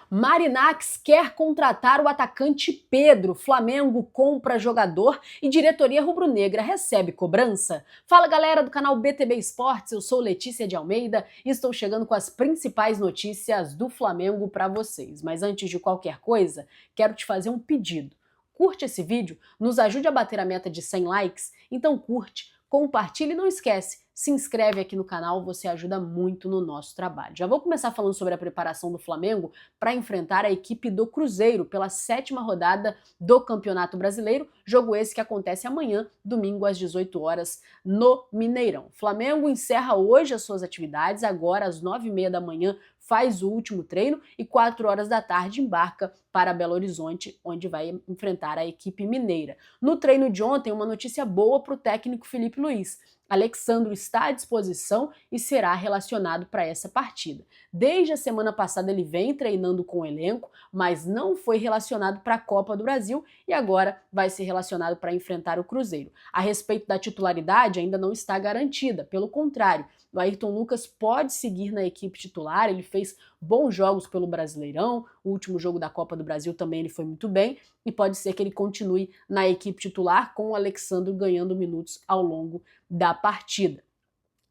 Marinacks quer contratar o atacante Pedro, Flamengo compra jogador e diretoria rubro-negra recebe cobrança. Fala galera do canal BTB Esportes, eu sou Letícia de Almeida e estou chegando com as principais notícias do Flamengo para vocês. Mas antes de qualquer coisa, quero te fazer um pedido. Curte esse vídeo, nos ajude a bater a meta de 100 likes, então curte, compartilha e não esquece, se inscreve aqui no canal, você ajuda muito no nosso trabalho. Já vou começar falando sobre a preparação do Flamengo para enfrentar a equipe do Cruzeiro pela 7ª rodada do Campeonato Brasileiro, jogo esse que acontece amanhã, domingo às 18 horas, no Mineirão. Flamengo encerra hoje as suas atividades, agora às 9h30 da manhã faz o último treino e 4 horas da tarde embarca para Belo Horizonte, onde vai enfrentar a equipe mineira. No treino de ontem, uma notícia boa para o técnico Felipe Luiz. Alexandro está à disposição e será relacionado para essa partida. Desde a semana passada ele vem treinando com o elenco, mas não foi relacionado para a Copa do Brasil e agora vai ser relacionado para enfrentar o Cruzeiro. A respeito da titularidade ainda não está garantida, pelo contrário, o Ayrton Lucas pode seguir na equipe titular, ele fez bons jogos pelo Brasileirão, o último jogo da Copa do Brasil também ele foi muito bem, e pode ser que ele continue na equipe titular com o Alexandro ganhando minutos ao longo da partida.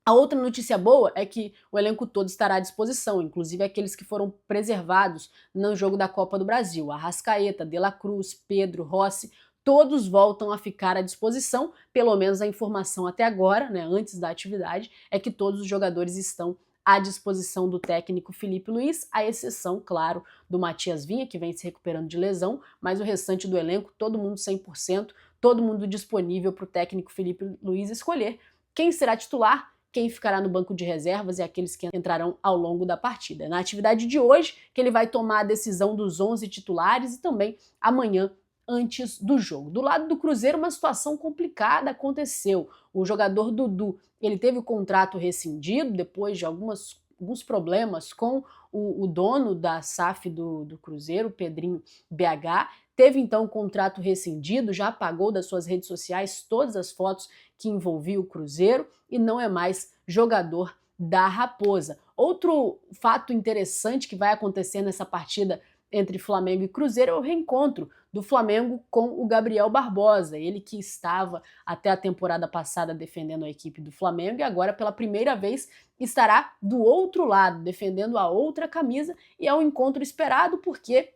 A outra notícia boa é que o elenco todo estará à disposição, inclusive aqueles que foram preservados no jogo da Copa do Brasil. Arrascaeta, De La Cruz, Pedro, Rossi, todos voltam a ficar à disposição, pelo menos a informação até agora, né, antes da atividade, é que todos os jogadores estão à disposição do técnico Felipe Luiz, à exceção, claro, do Matias Vinha, que vem se recuperando de lesão, mas o restante do elenco, todo mundo 100%, todo mundo disponível para o técnico Felipe Luiz escolher quem será titular, quem ficará no banco de reservas e aqueles que entrarão ao longo da partida. É na atividade de hoje que ele vai tomar a decisão dos 11 titulares e também amanhã, antes do jogo. Do lado do Cruzeiro, uma situação complicada aconteceu. O jogador Dudu, ele teve o contrato rescindido depois de alguns problemas com o dono da SAF do Cruzeiro, Pedrinho BH. Teve então o contrato rescindido, já apagou das suas redes sociais todas as fotos que envolviam o Cruzeiro e não é mais jogador da Raposa. Outro fato interessante que vai acontecer nessa partida entre Flamengo e Cruzeiro é o reencontro do Flamengo com o Gabriel Barbosa, ele que estava até a temporada passada defendendo a equipe do Flamengo e agora pela primeira vez estará do outro lado, defendendo a outra camisa, e é um encontro esperado porque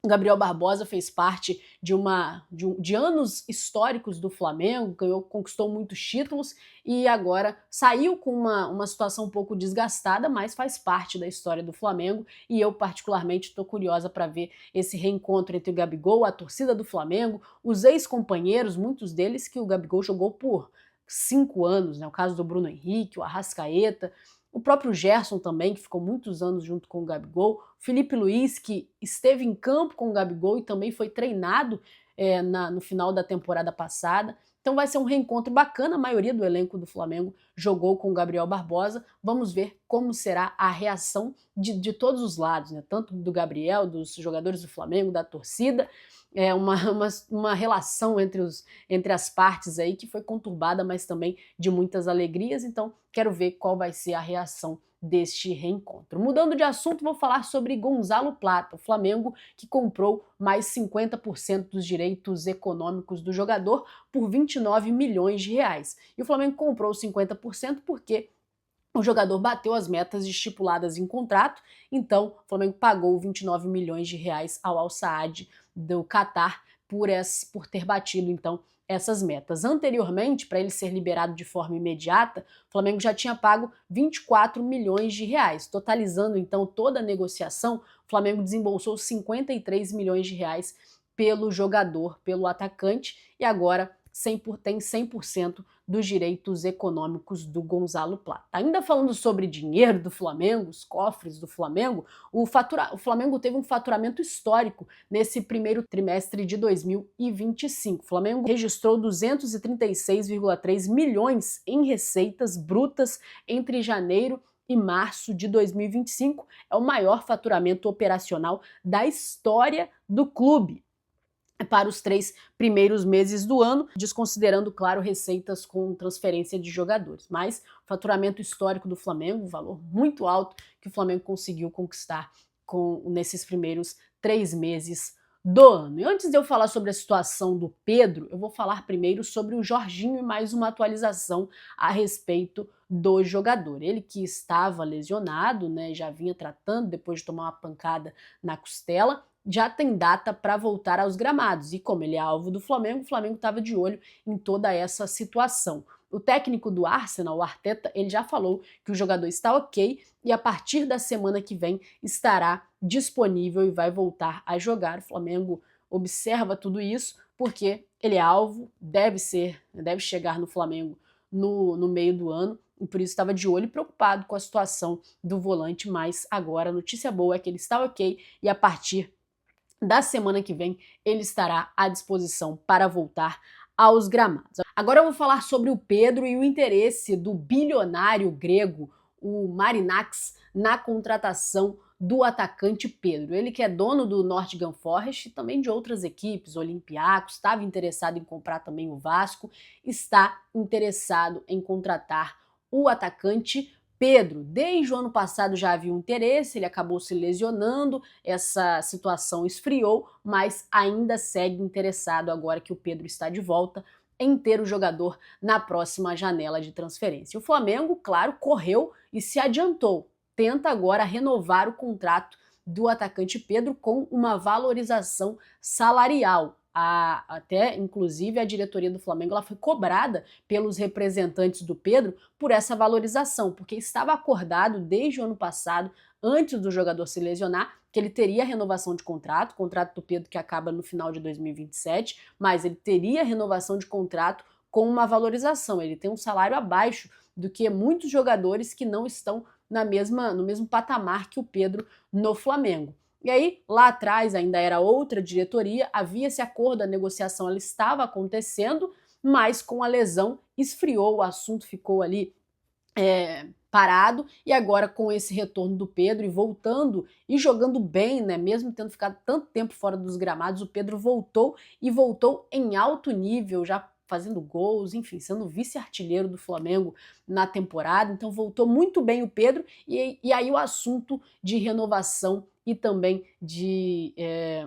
o Gabriel Barbosa fez parte de anos históricos do Flamengo, conquistou muitos títulos e agora saiu com uma situação um pouco desgastada, mas faz parte da história do Flamengo e eu particularmente estou curiosa para ver esse reencontro entre o Gabigol, a torcida do Flamengo, os ex-companheiros, muitos deles que o Gabigol jogou por 5 anos, né? O caso do Bruno Henrique, o Arrascaeta, o próprio Gerson também, que ficou muitos anos junto com o Gabigol, Felipe Luiz, que esteve em campo com o Gabigol e também foi treinado no final da temporada passada. Então vai ser um reencontro bacana, a maioria do elenco do Flamengo jogou com o Gabriel Barbosa. Vamos ver como será a reação de todos os lados, né? Tanto do Gabriel, dos jogadores do Flamengo, da torcida. É uma relação entre as partes aí que foi conturbada, mas também de muitas alegrias, então quero ver qual vai ser a reação deste reencontro. Mudando de assunto, vou falar sobre Gonzalo Plata, o Flamengo que comprou mais 50% dos direitos econômicos do jogador por 29 milhões de reais. E o Flamengo comprou 50% porque o jogador bateu as metas estipuladas em contrato, então o Flamengo pagou 29 milhões de reais ao Al Saad do Catar por ter batido então essas metas. Anteriormente, para ele ser liberado de forma imediata, o Flamengo já tinha pago 24 milhões de reais. Totalizando então toda a negociação, o Flamengo desembolsou 53 milhões de reais pelo jogador, pelo atacante, e agora tem 100% dos direitos econômicos do Gonzalo Plata. Ainda falando sobre dinheiro do Flamengo, os cofres do Flamengo, o Flamengo teve um faturamento histórico nesse primeiro trimestre de 2025. O Flamengo registrou 236,3 milhões em receitas brutas entre janeiro e março de 2025. É o maior faturamento operacional da história do clube para os 3 primeiros meses do ano, desconsiderando, claro, receitas com transferência de jogadores. Mas o faturamento histórico do Flamengo, um valor muito alto que o Flamengo conseguiu conquistar nesses primeiros 3 meses do ano. E antes de eu falar sobre a situação do Pedro, eu vou falar primeiro sobre o Jorginho e mais uma atualização a respeito do jogador. Ele que estava lesionado, né, já vinha tratando depois de tomar uma pancada na costela, já tem data para voltar aos gramados. E como ele é alvo do Flamengo, o Flamengo estava de olho em toda essa situação. O técnico do Arsenal, o Arteta, ele já falou que o jogador está ok e a partir da semana que vem estará disponível e vai voltar a jogar. O Flamengo observa tudo isso porque ele é alvo, deve chegar no Flamengo no meio do ano e por isso estava de olho e preocupado com a situação do volante, mas agora a notícia boa é que ele está ok e a partir da semana que vem ele estará à disposição para voltar aos gramados. Agora eu vou falar sobre o Pedro e o interesse do bilionário grego, o Marinakis, na contratação do atacante Pedro. Ele que é dono do Nottingham Forest e também de outras equipes, Olympiacos, estava interessado em comprar também o Vasco, está interessado em contratar o atacante Pedro. Desde o ano passado já havia um interesse, ele acabou se lesionando, essa situação esfriou, mas ainda segue interessado agora que o Pedro está de volta em ter o jogador na próxima janela de transferência. O Flamengo, claro, correu e se adiantou. Tenta agora renovar o contrato do atacante Pedro com uma valorização salarial. Até, inclusive, a diretoria do Flamengo ela foi cobrada pelos representantes do Pedro por essa valorização, porque estava acordado desde o ano passado, antes do jogador se lesionar, que ele teria renovação de contrato, o contrato do Pedro que acaba no final de 2027, mas ele teria renovação de contrato com uma valorização. Ele tem um salário abaixo do que muitos jogadores que não estão no mesmo patamar que o Pedro no Flamengo. E aí, lá atrás, ainda era outra diretoria, havia esse acordo, a negociação ela estava acontecendo, mas com a lesão esfriou, o assunto ficou ali parado, e agora com esse retorno do Pedro e voltando e jogando bem, né, mesmo tendo ficado tanto tempo fora dos gramados, o Pedro voltou e voltou em alto nível, já fazendo gols, enfim, sendo vice-artilheiro do Flamengo na temporada, então voltou muito bem o Pedro, e aí o assunto de renovação e também de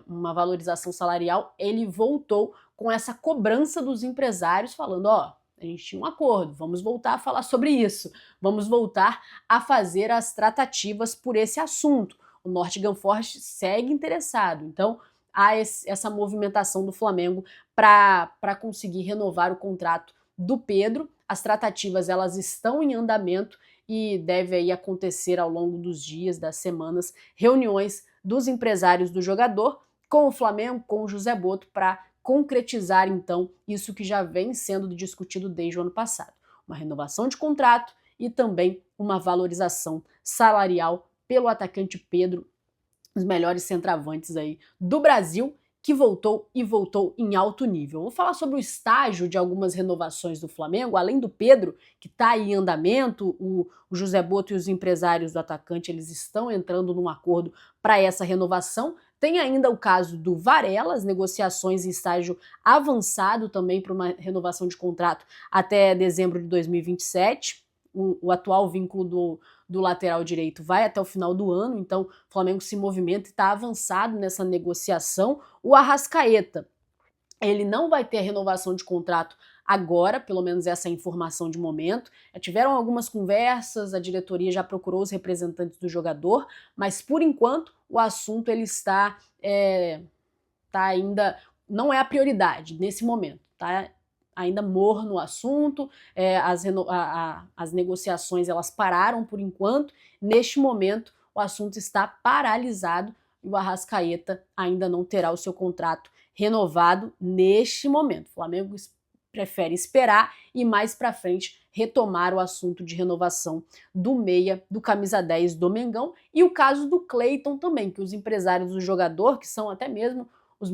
uma valorização salarial, ele voltou com essa cobrança dos empresários falando, ó, a gente tinha um acordo, vamos voltar a falar sobre isso, vamos voltar a fazer as tratativas por esse assunto. O Nottingham Forest segue interessado, então há essa movimentação do Flamengo para conseguir renovar o contrato do Pedro. As tratativas elas estão em andamento e deve aí acontecer ao longo dos dias, das semanas, reuniões dos empresários do jogador com o Flamengo, com o José Botto, para concretizar então isso que já vem sendo discutido desde o ano passado. Uma renovação de contrato e também uma valorização salarial pelo atacante Pedro, os melhores centroavantes aí do Brasil, que voltou e voltou em alto nível. Vou falar sobre o estágio de algumas renovações do Flamengo, além do Pedro, que está em andamento, o José Botto e os empresários do atacante, eles estão entrando num acordo para essa renovação. Tem ainda o caso do Varela, as negociações em estágio avançado também para uma renovação de contrato até dezembro de 2027. O atual vínculo do lateral direito vai até o final do ano, então o Flamengo se movimenta e está avançado nessa negociação. O Arrascaeta, ele não vai ter renovação de contrato agora, pelo menos essa é a informação de momento. Tiveram algumas conversas, a diretoria já procurou os representantes do jogador, mas por enquanto o assunto ele está ainda, não é a prioridade nesse momento, tá? Ainda morno o assunto, as negociações elas pararam por enquanto. Neste momento, o assunto está paralisado e o Arrascaeta ainda não terá o seu contrato renovado neste momento. O Flamengo prefere esperar e mais para frente retomar o assunto de renovação do meia, do camisa 10 do Mengão, e o caso do Cleiton também, que os empresários do jogador, que são até mesmo os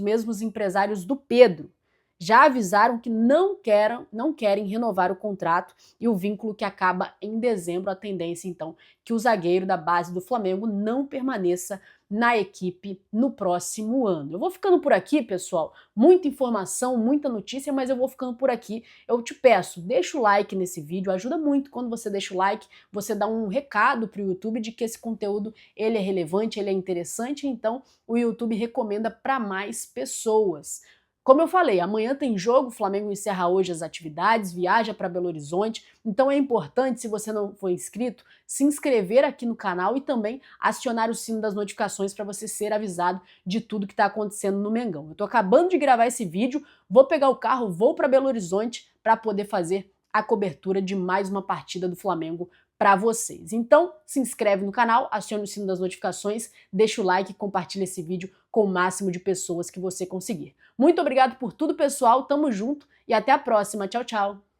mesmos empresários do Pedro, já avisaram que não querem renovar o contrato e o vínculo que acaba em dezembro. A tendência, então, que o zagueiro da base do Flamengo não permaneça na equipe no próximo ano. Eu vou ficando por aqui, pessoal. Muita informação, muita notícia, mas eu vou ficando por aqui. Eu te peço, deixa o like nesse vídeo, ajuda muito quando você deixa o like, você dá um recado para o YouTube de que esse conteúdo ele é relevante, ele é interessante, então o YouTube recomenda para mais pessoas. Como eu falei, amanhã tem jogo, o Flamengo encerra hoje as atividades, viaja para Belo Horizonte, então é importante, se você não for inscrito, se inscrever aqui no canal e também acionar o sino das notificações para você ser avisado de tudo que está acontecendo no Mengão. Eu estou acabando de gravar esse vídeo, vou pegar o carro, vou para Belo Horizonte para poder fazer a cobertura de mais uma partida do Flamengo para vocês. Então, se inscreve no canal, acione o sino das notificações, deixa o like e compartilha esse vídeo com o máximo de pessoas que você conseguir. Muito obrigado por tudo, pessoal, tamo junto e até a próxima. Tchau, tchau!